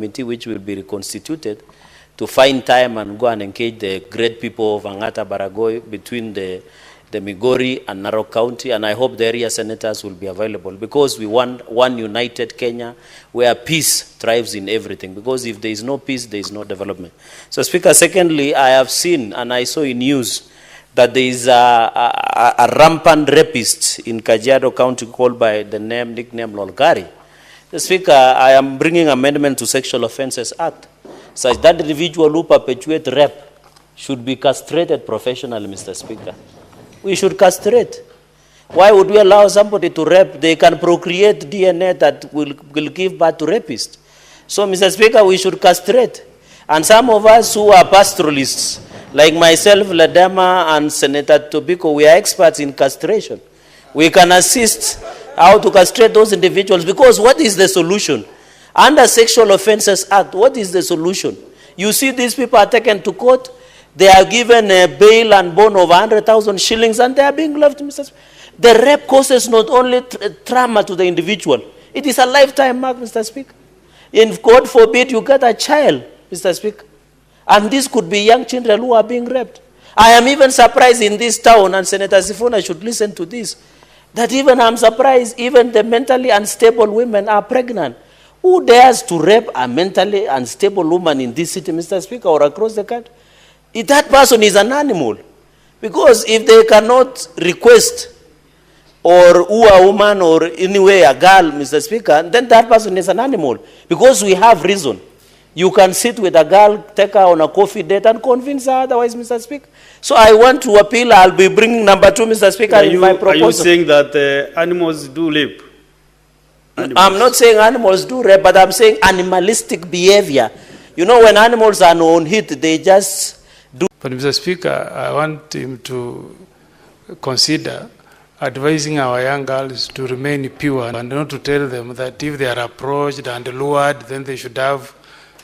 committee which will be reconstituted to find time and go and engage the great people of Angata Baragoi between the Migori and Narok County, and I hope the area senators will be available, because we want one united Kenya where peace thrives in everything, because if there is no peace, there is no development. So, Speaker, secondly, I have seen and I saw in news that there is a rampant rapist in Kajiado County called by the nickname Lolgari. The Speaker, I am bringing amendment to Sexual Offences Act, such that the individual who perpetuate rape should be castrated professionally, Mr. Speaker. We should castrate. Why would we allow somebody to rape? They can procreate DNA that will give birth to rapists. So, Mr. Speaker, we should castrate. And some of us who are pastoralists, like myself, Ladema, and Senator Tobiko, we are experts in castration. We can assist how to castrate those individuals, because what is the solution? Under Sexual Offences Act, what is the solution? You see, these people are taken to court. They are given a bail and bond of 100,000 shillings, and they are being left, Mr. Speaker. The rape causes not only trauma to the individual, it is a lifetime mark, Mr. Speaker. And God forbid you get a child, Mr. Speaker. And this could be young children who are being raped. I am even surprised in this town, and Senator Sifuna should listen to this, that even I'm surprised even the mentally unstable women are pregnant. Who dares to rape a mentally unstable woman in this city, Mr. Speaker, or across the country? If that person is an animal. Because if they cannot request or woo a woman or anyway a girl, Mr. Speaker, then that person is an animal. Because we have reason. You can sit with a girl, take her on a coffee date and convince her otherwise, Mr. Speaker. So I want to appeal. I'll be bringing number 2, Mr. Speaker, in my proposal. Are you saying that animals do rape? Animals. I'm not saying animals do rape, but I'm saying animalistic behavior. You know, when animals are on heat, they just do. But Mr. Speaker, I want him to consider advising our young girls to remain pure and not to tell them that if they are approached and lured, then they should have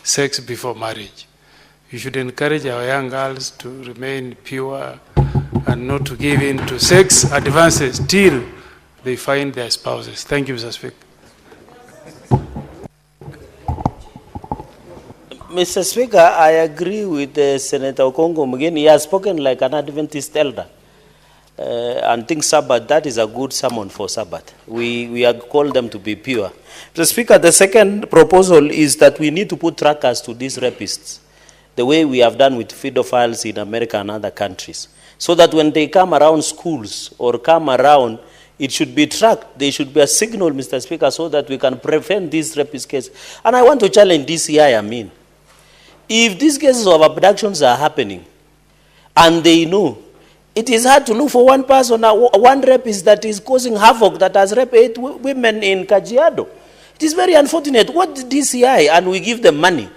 sex before marriage. You should encourage our young girls to remain pure and not to give in to sex advances till they find their spouses. Thank you, Mr. Speaker. Mr. Speaker, I agree with Senator Okongo Mugeni. He has spoken like an Adventist elder. And think Sabbath, that is a good sermon for Sabbath. We are called them to be pure. Mr. Speaker, the second proposal is that we need to put trackers to these rapists, the way we have done with pedophiles in America and other countries, so that when they come around schools or come around, it should be tracked. There should be a signal, Mr. Speaker, so that we can prevent these rapist cases. And I want to challenge DCI, if these cases of abductions are happening, and they know, it is hard to look for one person, one rapist that is causing havoc, that has raped 8 women in Kajiado. It is very unfortunate. What DCI, and we give them money.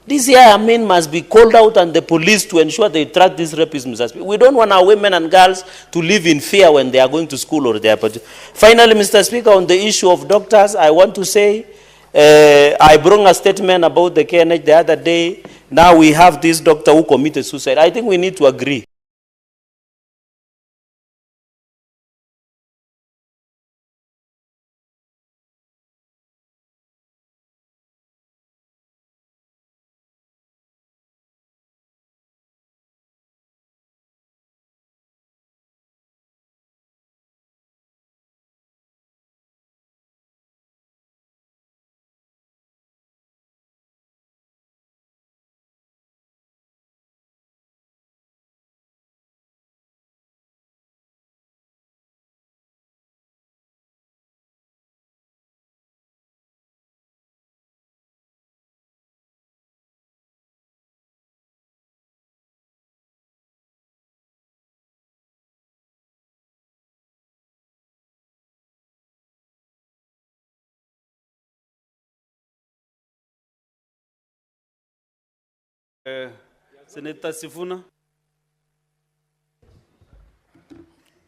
DCI, must be called out and the police to ensure they track these rapists. We don't want our women and girls to live in fear when they are going to school or they are. Finally, Mr. Speaker, on the issue of doctors, I want to say, I brought a statement about the KNH the other day. Now we have this doctor who committed suicide. I think we need to agree. Senator Sifuna.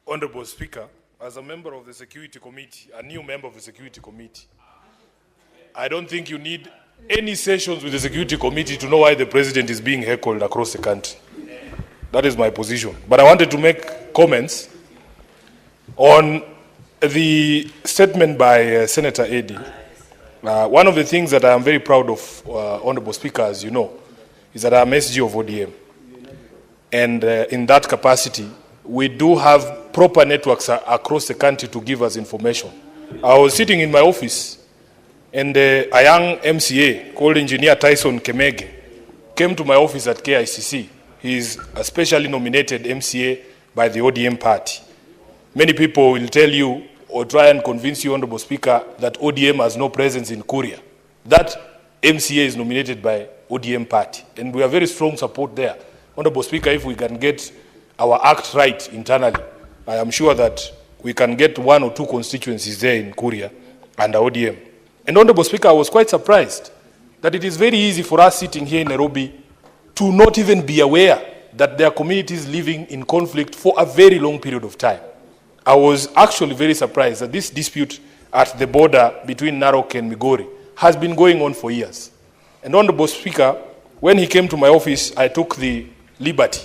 Honorable Speaker, as a member of the Security Committee, a new member of the Security Committee, I don't think you need any sessions with the Security Committee to know why the President is being heckled across the country. That is my position. But I wanted to make comments on the statement by Senator Eddy One of the things that I am very proud of, Honorable Speaker, as you know, is that I am SG of ODM. And in that capacity, we do have proper networks across the country to give us information. I was sitting in my office, and a young MCA called Engineer Tyson Kemege came to my office at KICC. He is a specially nominated MCA by the ODM party. Many people will tell you or try and convince you, Honorable Speaker, that ODM has no presence in Kuria. That MCA is nominated by ODM party, and we have very strong support there. Honorable Speaker, if we can get our act right internally, I am sure that we can get 1 or 2 constituencies there in Kuria under ODM. And Honorable Speaker, I was quite surprised that it is very easy for us sitting here in Nairobi to not even be aware that there are communities living in conflict for a very long period of time. I was actually very surprised that this dispute at the border between Narok and Migori has been going on for years. And Honorable Speaker, when he came to my office, I took the liberty.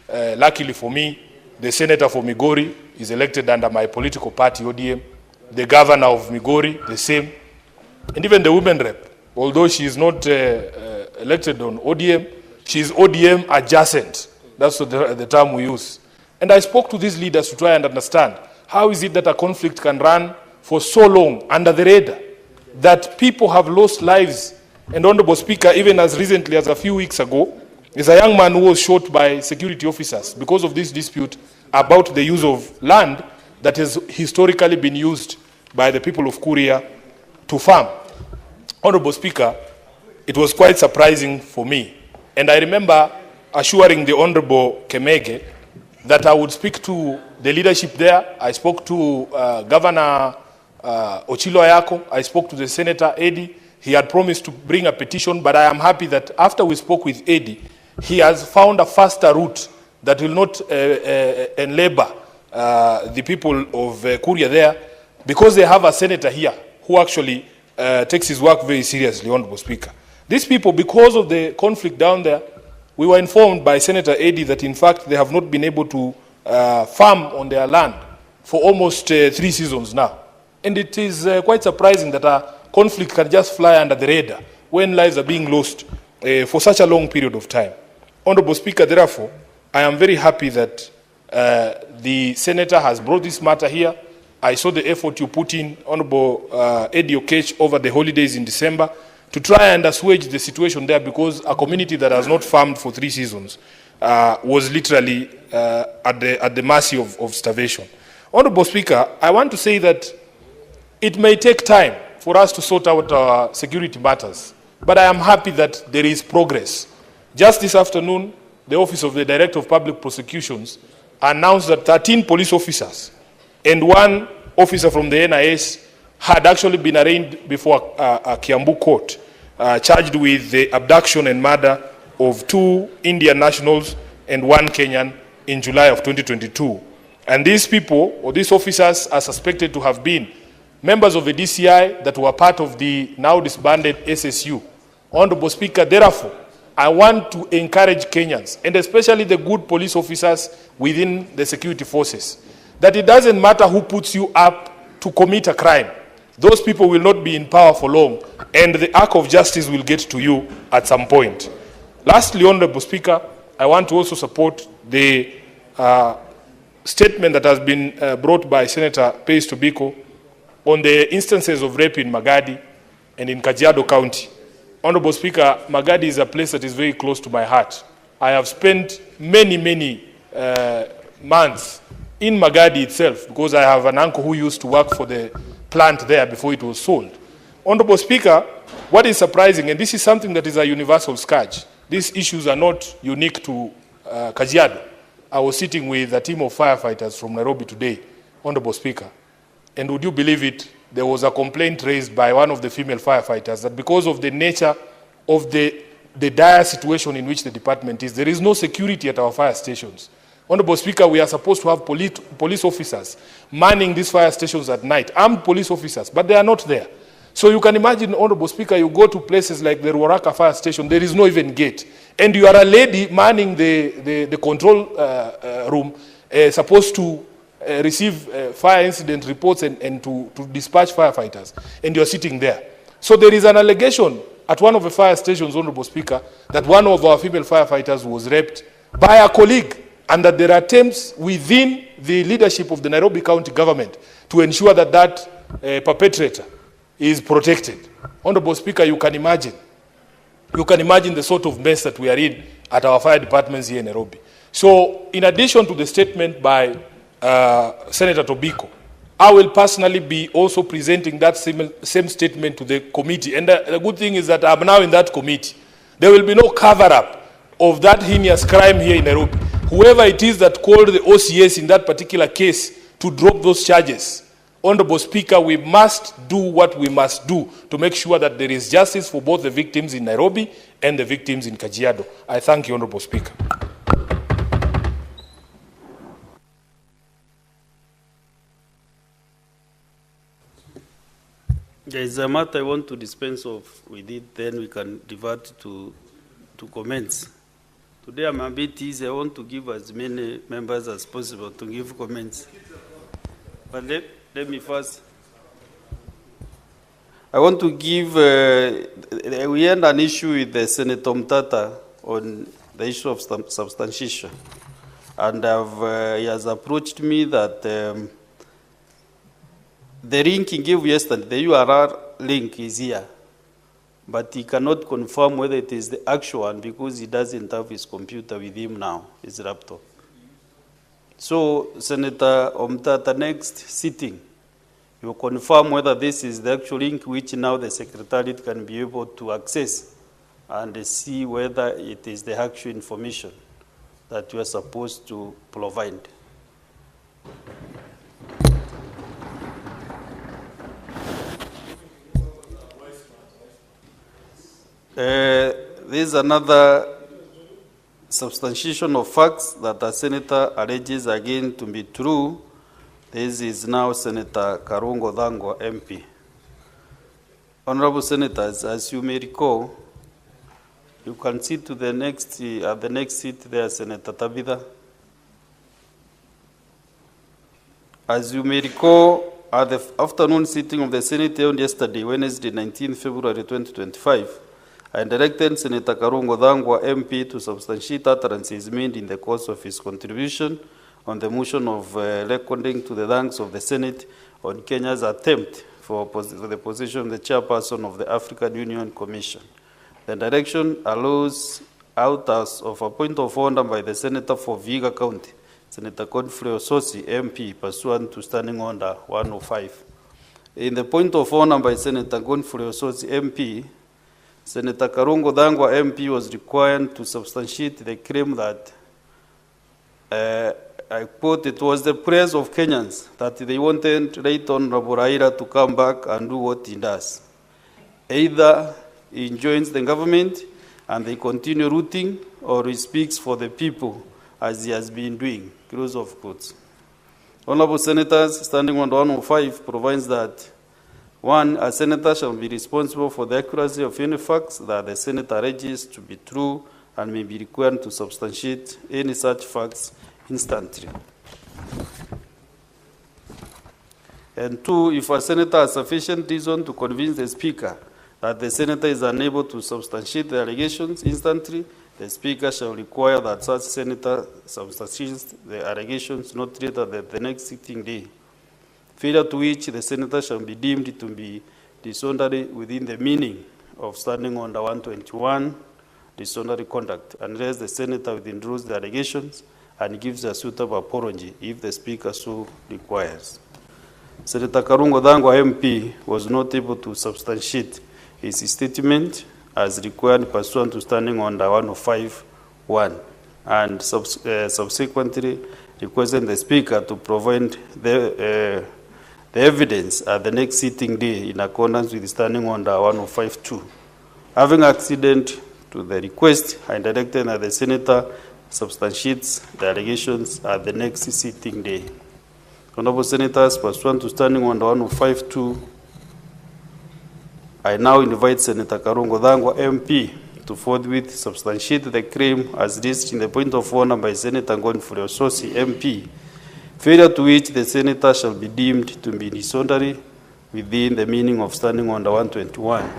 Luckily for me, the senator for Migori is elected under my political party, ODM. The governor of Migori, the same. And even the women rep, although she is not elected on ODM, she is ODM adjacent. That's the term we use. And I spoke to these leaders to try and understand how is it that a conflict can run for so long under the radar, that people have lost lives. And Honorable Speaker, even as recently as a few weeks ago, is a young man who was shot by security officers because of this dispute about the use of land that has historically been used by the people of Kuria to farm. Honorable Speaker, it was quite surprising for me. And I remember assuring the Honorable Kemege that I would speak to the leadership there. I spoke to Governor Ochilo Ayako. I spoke to the Senator Eddie. He had promised to bring a petition, but I am happy that after we spoke with Eddie, he has found a faster route that will not enlabor the people of Kuria there, because they have a senator here who actually takes his work very seriously, Honorable Speaker. These people, because of the conflict down there, we were informed by Senator Eddie that in fact they have not been able to farm on their land for almost 3 seasons now. And it is quite surprising that a conflict can just fly under the radar when lives are being lost for such a long period of time. Honorable Speaker, therefore, I am very happy that the Senator has brought this matter here. I saw the effort you put in, Honorable Eddie Okech, over the holidays in December to try and assuage the situation there, because a community that has not farmed for 3 seasons was literally at the mercy of starvation. Honorable Speaker, I want to say that it may take time for us to sort out our security matters, but I am happy that there is progress. Just this afternoon, the Office of the Director of Public Prosecutions announced that 13 police officers and 1 officer from the NIS had actually been arraigned before a Kiambu court, charged with the abduction and murder of 2 Indian nationals and 1 Kenyan in July of 2022. And these people, or these officers, are suspected to have been members of the DCI that were part of the now disbanded SSU. Honorable Speaker, therefore, I want to encourage Kenyans, and especially the good police officers within the security forces, that it doesn't matter who puts you up to commit a crime. Those people will not be in power for long, and the arc of justice will get to you at some point. Lastly, Honorable Speaker, I want to also support the statement that has been brought by Senator Pace Tobiko on the instances of rape in Magadi and in Kajiado County. Honorable Speaker, Magadi is a place that is very close to my heart. I have spent many months in Magadi itself, because I have an uncle who used to work for the plant there before it was sold. Honorable Speaker, what is surprising, and this is something that is a universal scourge, these issues are not unique to Kajiado. I was sitting with a team of firefighters from Nairobi today, Honorable Speaker, and would you believe it, there was a complaint raised by one of the female firefighters that because of the nature of the dire situation in which the department is, there is no security at our fire stations. Honorable Speaker, we are supposed to have police officers manning these fire stations at night, armed police officers, but they are not there. So you can imagine, Honorable Speaker, you go to places like the Ruaraka fire station, there is no even gate. And you are a lady manning the control room, supposed to receive fire incident reports and to dispatch firefighters, and you're sitting there. So there is an allegation at one of the fire stations, Honorable Speaker, that one of our female firefighters was raped by a colleague, and that there are attempts within the leadership of the Nairobi County government to ensure that that perpetrator is protected. Honorable Speaker, you can imagine the sort of mess that we are in at our fire departments here in Nairobi. So, in addition to the statement by Senator Tobiko, I will personally be also presenting that same statement to the committee. And the good thing is that I'm now in that committee. There will be no cover-up of that heinous crime here in Nairobi. Whoever it is that called the OCS in that particular case to drop those charges, Honorable Speaker, we must do what we must do to make sure that there is justice for both the victims in Nairobi and the victims in Kajiado. I thank you, Honorable Speaker. There is a matter I want to dispense of with it, then we can divert to comments. Today I'm a bit easy. I want to give as many members as possible to give comments. But let me first. I want to give, we had an issue with Senator Mtata on the issue of substantiation. And he has approached me that the link he gave yesterday, the URL link is here. But he cannot confirm whether it is the actual one because he doesn't have his computer with him now, his laptop. So, Senator Omtata, next sitting, you confirm whether this is the actual link which now the Secretariat can be able to access and see whether it is the actual information that you are supposed to provide. There is another substantiation of facts that the Senator alleges again to be true. This is now Senator Karungo Dhangwa, MP. Honorable Senators, as you may recall, you can sit to the next, at the next seat there, Senator Tabitha. As you may recall, at the afternoon sitting of the Senate held yesterday, Wednesday, 19 February 2025, I directed Senator Karungo Dhangwa, MP, to substantiate utterances made in the course of his contribution on the motion of recording to the thanks of the Senate on Kenya's attempt for the position of the chairperson of the African Union Commission. The direction allows out of a point of order by the Senator for Vihiga County, Senator Godfrey Ososi, MP, pursuant to Standing Order 105. In the point of order by Senator Godfrey Ososi, MP, Senator Karungo Dhangwa, MP, was required to substantiate the claim that, I quote, it was the prayers of Kenyans that they wanted Right Honorable Raila to come back and do what he does. Either he joins the government and they continue rooting, or he speaks for the people as he has been doing. Close of quotes. Honorable Senators, Standing Order 105 provides that 1, a senator shall be responsible for the accuracy of any facts that the senator alleges to be true and may be required to substantiate any such facts instantly. And 2, if a senator has sufficient reason to convince the speaker that the senator is unable to substantiate the allegations instantly, the speaker shall require that such senator substantiates the allegations not later than the next sitting day. Failure to which the senator shall be deemed to be disorderly within the meaning of Standing Order 121, disorderly conduct, unless the senator withdraws the allegations and gives a suitable apology if the speaker so requires. Senator Karungo Dhangwa, MP, was not able to substantiate his statement as required pursuant to Standing Order 105.1 and subsequently requested the speaker to provide the evidence at the next sitting day in accordance with Standing Order 105.2. Having acceded to the request, I directed that the senator substantiates the allegations at the next sitting day. Honorable Senators, pursuant to Standing Order 105.2, I now invite Senator Karungo Dhangwa, MP, to forthwith substantiate the claim as listed in the point of order by Senator Godfrey Ososi, MP, failure to which the senator shall be deemed to be disorderly within the meaning of Standing Order 121.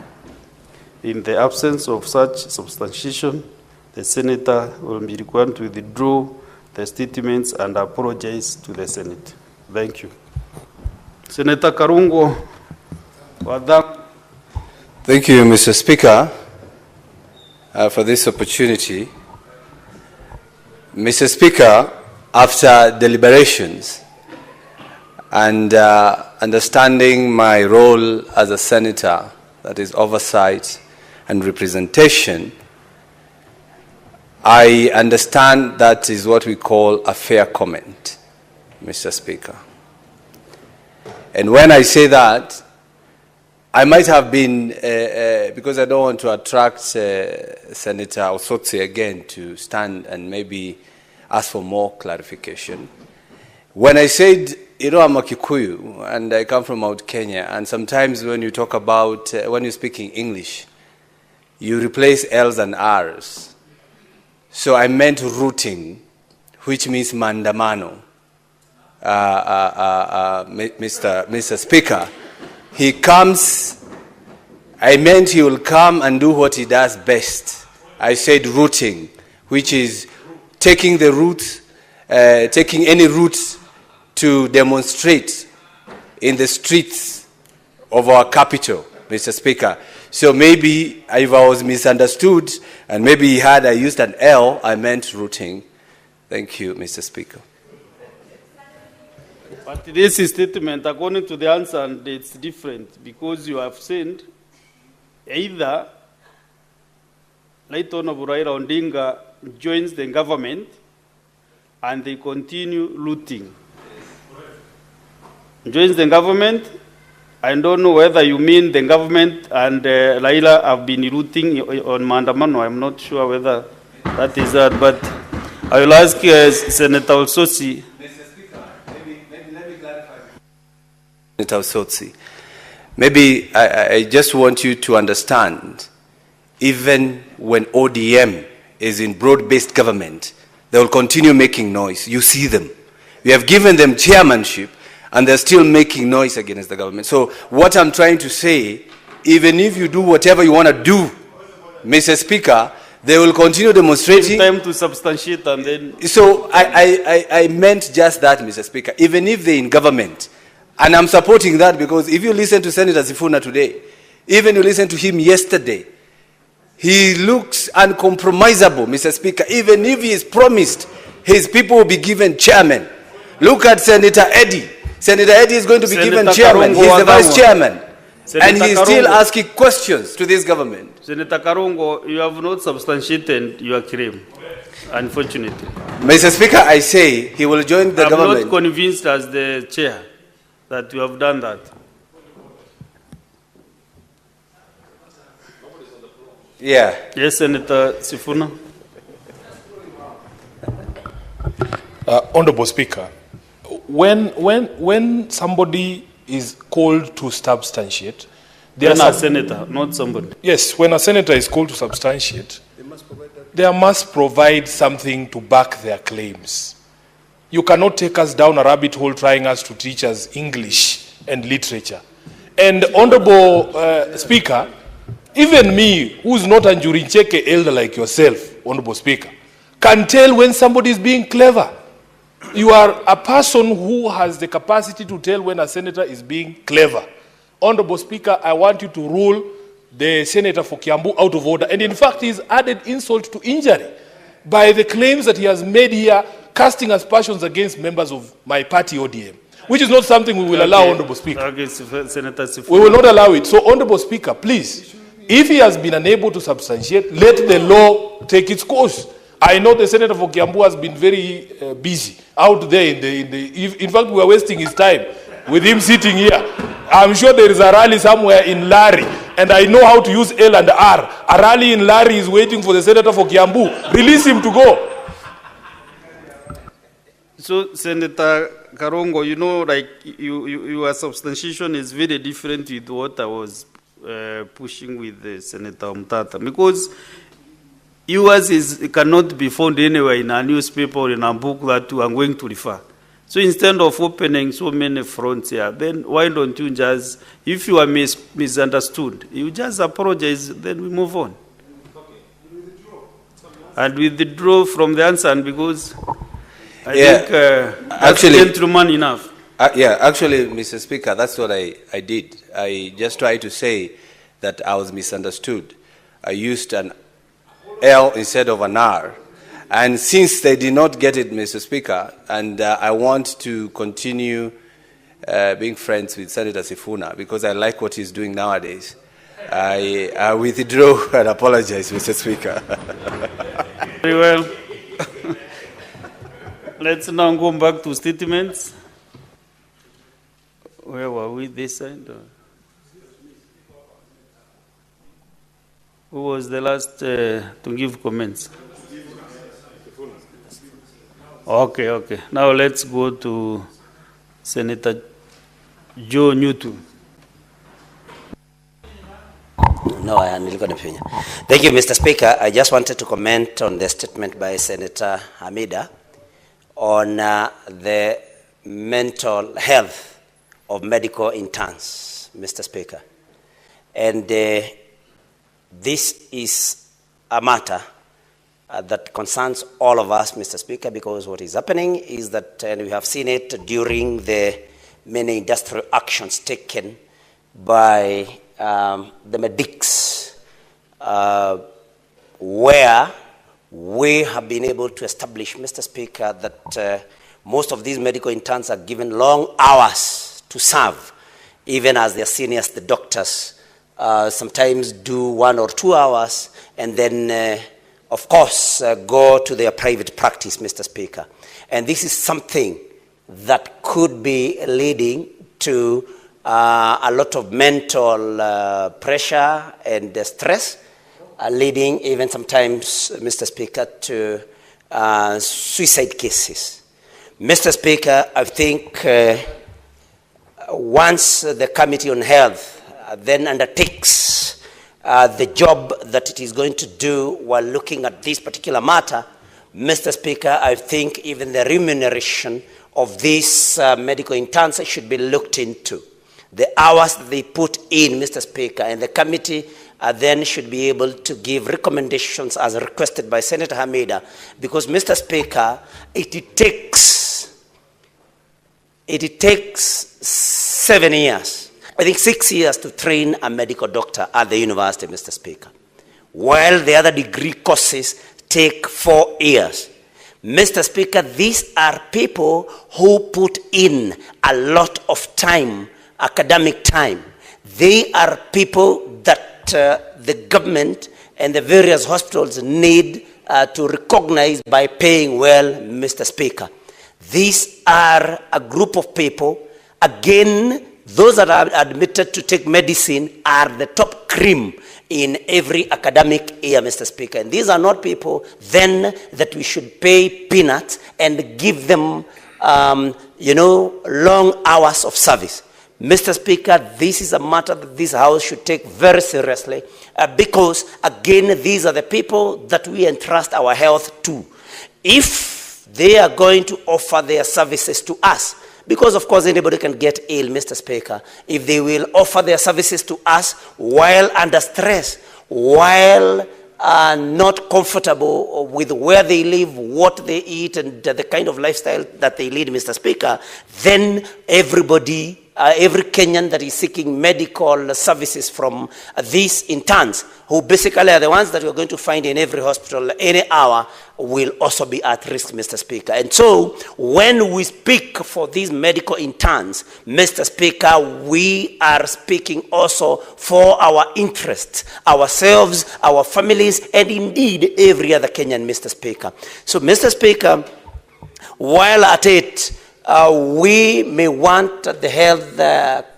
In the absence of such substantiation, the senator will be required to withdraw the statements and apologize to the Senate. Thank you. Senator Karungo. Thank you, Mr. Speaker, for this opportunity. Mr. Speaker, after deliberations and understanding my role as a senator, that is oversight and representation, I understand that is what we call a fair comment, Mr. Speaker. And when I say that, I might have been, because I don't want to attract Senator Osotsi again to stand and maybe ask for more clarification. When I said, you know, I'm a Kikuyu and I come from Mount Kenya, and sometimes when you talk about, when you're speaking English, you replace L's and R's. So I meant rooting, which means mandamano. Mr. Speaker, he comes, I meant he will come and do what he does best. I said rooting, which is taking the route, taking any route to demonstrate in the streets of our capital, Mr. Speaker. So maybe if I was misunderstood and maybe he had I used an L, I meant rooting. Thank you, Mr. Speaker. But this statement, according to the answer, it's different because you have said either Right Honorable Raila Odinga joins the government and they continue looting. Joins the government. I don't know whether you mean the government and Raila have been looting on Mandamano. I'm not sure whether that is that, but I will ask Senator Osotsi. Mr. Speaker, maybe let me clarify. Senator Osotsi, maybe I just want you to understand, even when ODM is in broad-based government, they will continue making noise. You see them. We have given them chairmanship, and they're still making noise against the government. So what I'm trying to say, even if you do whatever you want to do, Mr. Speaker, they will continue demonstrating. It's time to substantiate and then... So I meant just that, Mr. Speaker. Even if they're in government, and I'm supporting that because if you listen to Senator Sifuna today, even you listen to him yesterday, he looks uncompromisable, Mr. Speaker. Even if he is promised his people will be given chairman. Look at Senator Eddie. Senator Eddie is going to be given chairman. He's the vice chairman. And he's still asking questions to this government. Senator Karungo, you have not substantiated your claim, unfortunately. Mr. Speaker, I say he will join the government. I'm not convinced as the chair that you have done that. Yeah. Yes, Senator Sifuna. Honorable Speaker, when somebody is called to substantiate, Then a senator, not somebody. yes, when a senator is called to substantiate, they must provide something to back their claims. You cannot take us down a rabbit hole trying us to teach us English and literature. And Honorable Speaker, even me, who's not a Njuricheke elder like yourself, Honorable Speaker, can tell when somebody is being clever. You are a person who has the capacity to tell when a senator is being clever. Honorable Speaker, I want you to rule the senator for Kiambu out of order. And in fact, he's added insult to injury by the claims that he has made here, casting aspersions against members of my party ODM, which is not something we will allow, Honorable Speaker. Okay, Senator Sifuna. We will not allow it. So, Honorable Speaker, please, if he has been unable to substantiate, let the law take its course. I know the Senator for Kiambu has been very busy out there in fact, we are wasting his time with him sitting here. I'm sure there is a rally somewhere in Lari, and I know how to use L and R. A rally in Lari is waiting for the Senator for Kiambu. Release him to go. So, Senator Karongo, you know, like your substantiation is very different with what I was pushing with Senator Mtata, because yours cannot be found anywhere in a newspaper or in a book that I'm going to refer. So instead of opening so many fronts here, then why don't you just, if you are misunderstood, you just apologize, then we move on. And we withdraw from the answer, and because I think that's actually, gentleman enough. Actually, Mr. Speaker, that's what I did. I just tried to say that I was misunderstood. I used an L instead of an R. And since they did not get it, Mr. Speaker, and I want to continue being friends with Senator Sifuna because I like what he's doing nowadays, I withdraw and apologize, Mr. Speaker. Very well. Let's now go back to statements. Where were we this side? Who was the last to give comments? Okay. Now let's go to Senator Joe Newton. No, thank you, Mr. Speaker. I just wanted to comment on the statement by Senator Hamida on the mental health of medical interns, Mr. Speaker. And this is a matter that concerns all of us, Mr. Speaker, because what is happening is that, and we have seen it during the many industrial actions taken by the medics, where we have been able to establish, Mr. Speaker, that most of these medical interns are given long hours to serve, even as their seniors, the doctors, sometimes do 1 or 2 hours, and then of course, go to their private practice, Mr. Speaker. And this is something that could be leading to a lot of mental pressure and stress, leading even sometimes, Mr. Speaker, to suicide cases. Mr. Speaker, I think once the Committee on Health then undertakes the job that it is going to do while looking at this particular matter, Mr. Speaker, I think even the remuneration of these medical interns should be looked into. The hours that they put in, Mr. Speaker, and the committee then should be able to give recommendations as requested by Senator Hamida, because, Mr. Speaker, it takes 7 years. I think 6 years to train a medical doctor at the university, Mr. Speaker, while the other degree courses take 4 years. Mr. Speaker, these are people who put in a lot of time, academic time. They are people that the government and the various hospitals need to recognize by paying well, Mr. Speaker. These are a group of people, again, those that are admitted to take medicine are the top cream in every academic year, Mr. Speaker. And these are not people then that we should pay peanuts and give them, long hours of service. Mr. Speaker, this is a matter that this House should take very seriously because, again, these are the people that we entrust our health to. If they are going to offer their services to us, because, of course, anybody can get ill, Mr. Speaker, if they will offer their services to us while under stress, while not comfortable with where they live, what they eat, and the kind of lifestyle that they lead, Mr. Speaker, then everybody, every Kenyan that is seeking medical services from these interns, who basically are the ones that you're going to find in every hospital any hour, will also be at risk, Mr. Speaker. And so, when we speak for these medical interns, Mr. Speaker, we are speaking also for our interests, ourselves, our families, and indeed every other Kenyan, Mr. Speaker. So, Mr. Speaker, while at it, we may want the health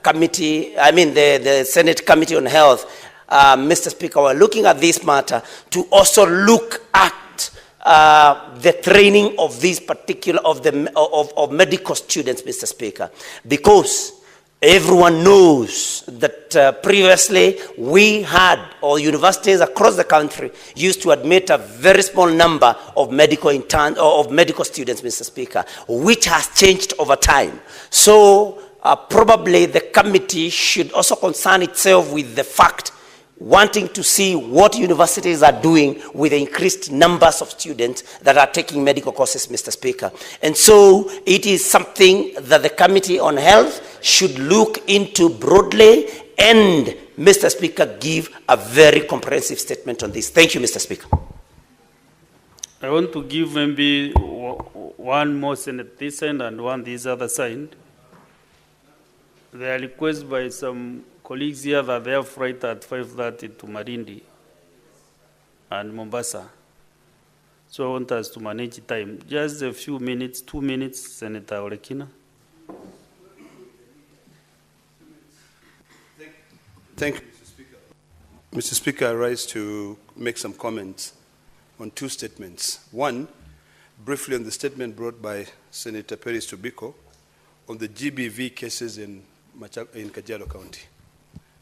committee, the Senate Committee on Health, Mr. Speaker, we're looking at this matter to also look at the training of these particular, of medical students, Mr. Speaker, because Everyone knows that previously we had, or universities across the country used to admit a very small number of medical students, Mr. Speaker, which has changed over time. So probably the committee should also concern itself with the fact, wanting to see what universities are doing with the increased numbers of students that are taking medical courses, Mr. Speaker. And so it is something that the Committee on Health should look into broadly and, Mr. Speaker, give a very comprehensive statement on this. Thank you, Mr. Speaker. I want to give maybe one more Senate this side and one this other side. There are requests by some colleagues here that they have flight at 5:30 to Marindi and Mombasa. So I want us to manage time. Just a few minutes, 2 minutes, Senator Olekina. Thank you, Mr. Speaker. Mr. Speaker, I rise to make some comments on two statements. One, briefly on the statement brought by Senator Peris Tobiko on the GBV cases in Kajiado County.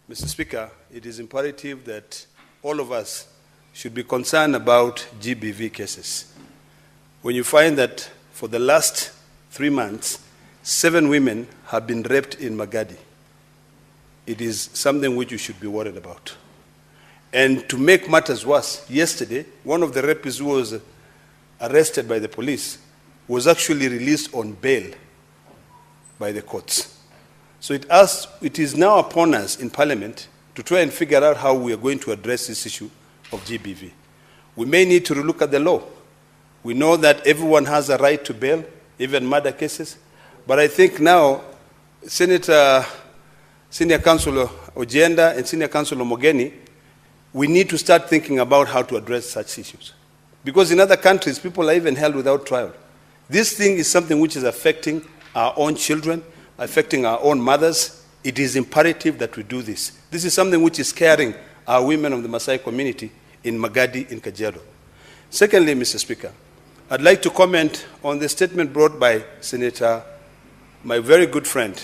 Mr. Speaker, it is imperative that all of us should be concerned about GBV cases. When you find that for the last 3 months, 7 women have been raped in Magadi, it is something which you should be worried about. And to make matters worse, yesterday, one of the rapists who was arrested by the police was actually released on bail by the courts. So it is now upon us in Parliament to try and figure out how we are going to address this issue of GBV. We may need to look at the law. We know that everyone has a right to bail, even murder cases. But I think now, Senior Councillor Ojenda and Senior Councillor Mogeni, we need to start thinking about how to address such issues. Because in other countries, people are even held without trial. This thing is something which is affecting our own children, affecting our own mothers. It is imperative that we do this. This is something which is scaring our women of the Maasai community in Magadi, in Kajiado. Secondly, Mr. Speaker, I'd like to comment on the statement brought by Senator, my very good friend,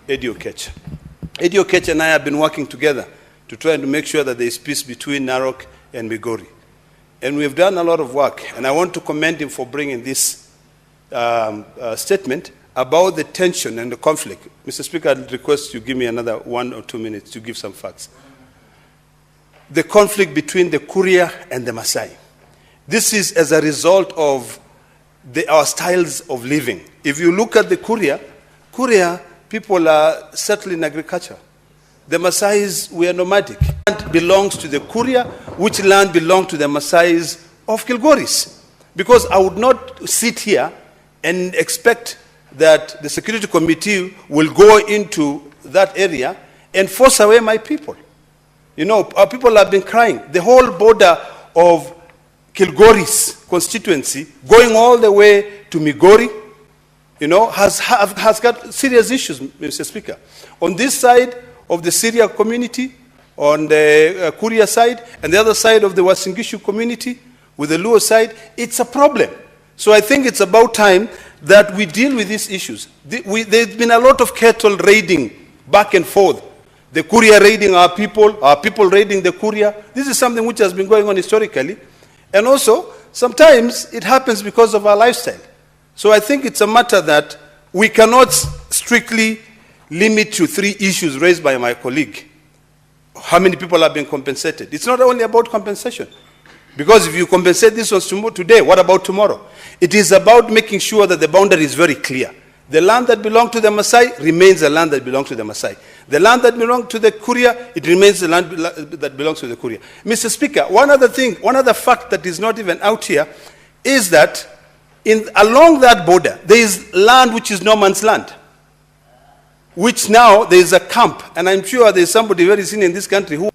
Eddie Oketch. Eddie Oketch and I have been working together to try to make sure that there is peace between Narok and Migori. And we have done a lot of work, and I want to commend him for bringing this statement about the tension and the conflict. Mr. Speaker, I'd request you give me another 1 or 2 minutes to give some facts. The conflict between the Kuria and the Maasai. This is as a result of our styles of living. If you look at the Kuria, people are settled in agriculture. The Maasais were nomadic. Land belongs to the Kuria, which land belongs to the Maasais of Kilgoris. Because I would not sit here and expect that the Security Committee will go into that area and force away my people. You know, our people have been crying. The whole border of Kilgoris constituency, going all the way to Migori, you know, has got serious issues, Mr. Speaker. On this side of the Syria community, on the Kuria side, and the other side of the Uasin Gishu community, with the Luo side, it's a problem. So I think it's about time that we deal with these issues. There's been a lot of cattle raiding back and forth. The Kuria raiding our people raiding the Kuria. This is something which has been going on historically. And also, sometimes it happens because of our lifestyle. So I think it's a matter that we cannot strictly limit to 3 issues raised by my colleague. How many people have been compensated? It's not only about compensation. Because if you compensate this one today, what about tomorrow? It is about making sure that the boundary is very clear. The land that belongs to the Maasai remains the land that belongs to the Maasai. The land that belongs to the Kuria, it remains the land that belongs to the Kuria. Mr. Speaker, one other fact that is not even out here is that along that border, there is land which is no man's land, which now there is a camp, and I'm sure there is somebody very senior in this country who